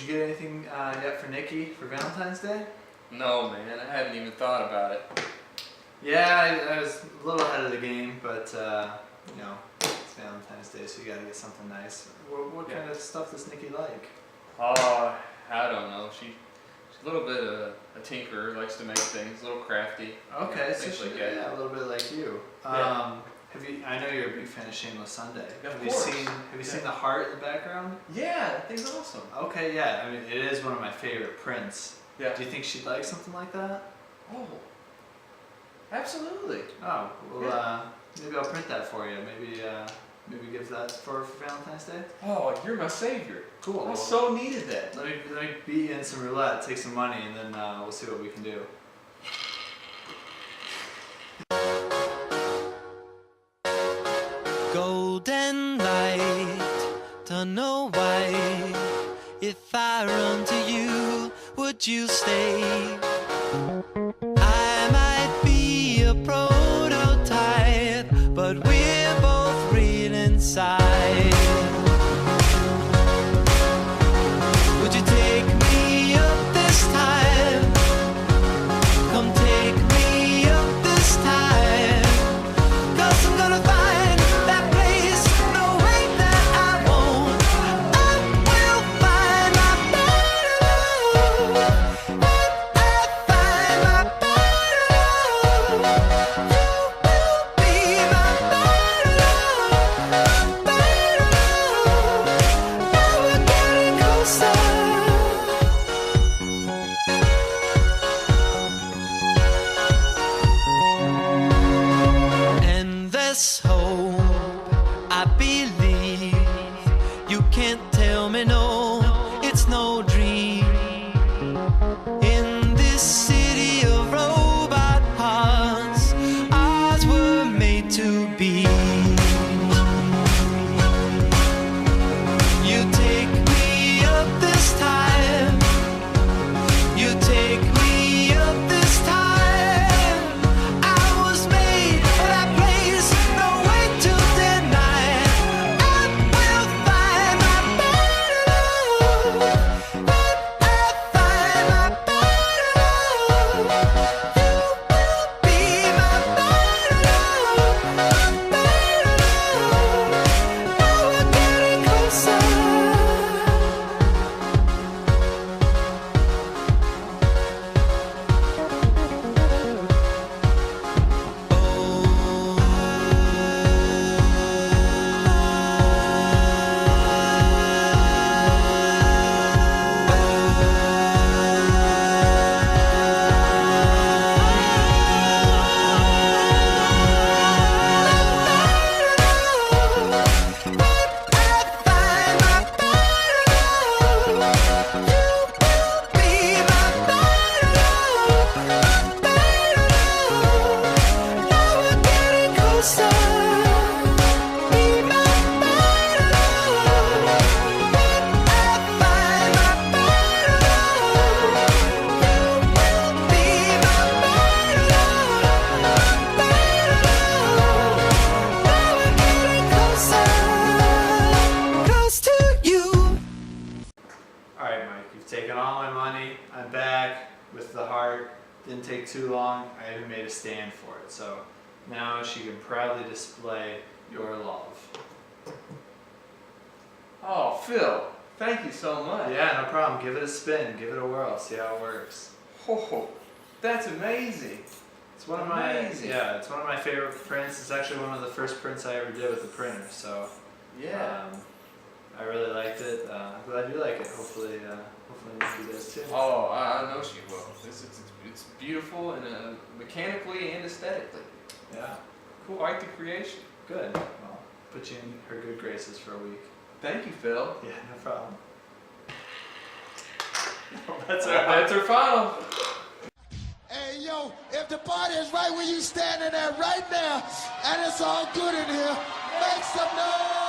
you get anything yet for Nikki for Valentine's Day? No, man, I hadn't even thought about it. Yeah, I was a little ahead of the game, but you know, it's Valentine's Day, so you gotta get something nice. What kind of stuff does Nikki like? Oh, I don't know. She's a little bit of a tinkerer, likes to make things, a little crafty. Okay, so things she, like that. yeah, a little bit like you. Yeah. Have you? I know you're a big fan of Shameless Sunday. Of Have course. Have you seen the heart in the background? Yeah, that thing's awesome. Okay, yeah. I mean, it is one of my favorite prints. Yeah. Do you think she'd like something like that? Oh, absolutely. Oh, well, Yeah. maybe I'll print that for you. Maybe give that for Valentine's Day. Oh, you're my savior. Cool. I so needed that. Let me beat you in some roulette, take some money, and then we'll see what we can do. Golden light, don't know why. If I run to you, would you stay? I might be a prototype, but we're both real inside. Would you take me up this time? Come take me up this time. 'Cause I'm gonna find that place, no way that I won't. I will find my better love. When I find my better love, you will be my better love. Better love. Now we're getting closer. Endless hope, I believe. You can't tell me no, it's no dream. In this city of robot hearts, ours were made to be. You take me up this time. You take me up this time. I was made for that place, no way to deny. I will find my better love. When I find my better love, you will be my better love. Better love. Now we're getting closer. Alright, Mike, you've taken all my money. I'm back with the heart. Didn't take too long. I even made a stand for it. So now she can proudly display your love. Oh, Phil, thank you so much. Yeah, no problem. Give it a spin. Give it a whirl. See how it works. Oh, that's amazing. It's one of my Amazing. it's one of my favorite prints. It's actually one of the first prints I ever did with the printer. So Yeah. I really liked it. I'm glad you like it. Hopefully you does too. Oh, I know she will. It's beautiful and mechanically and aesthetically. Yeah. Cool, quite the creation. Good. Well, put you in her good graces for a week. Thank you, Phil. Yeah, no problem. That's our final. Hey, yo, if the party is right where you standing at right now, and it's all good in here, make some noise.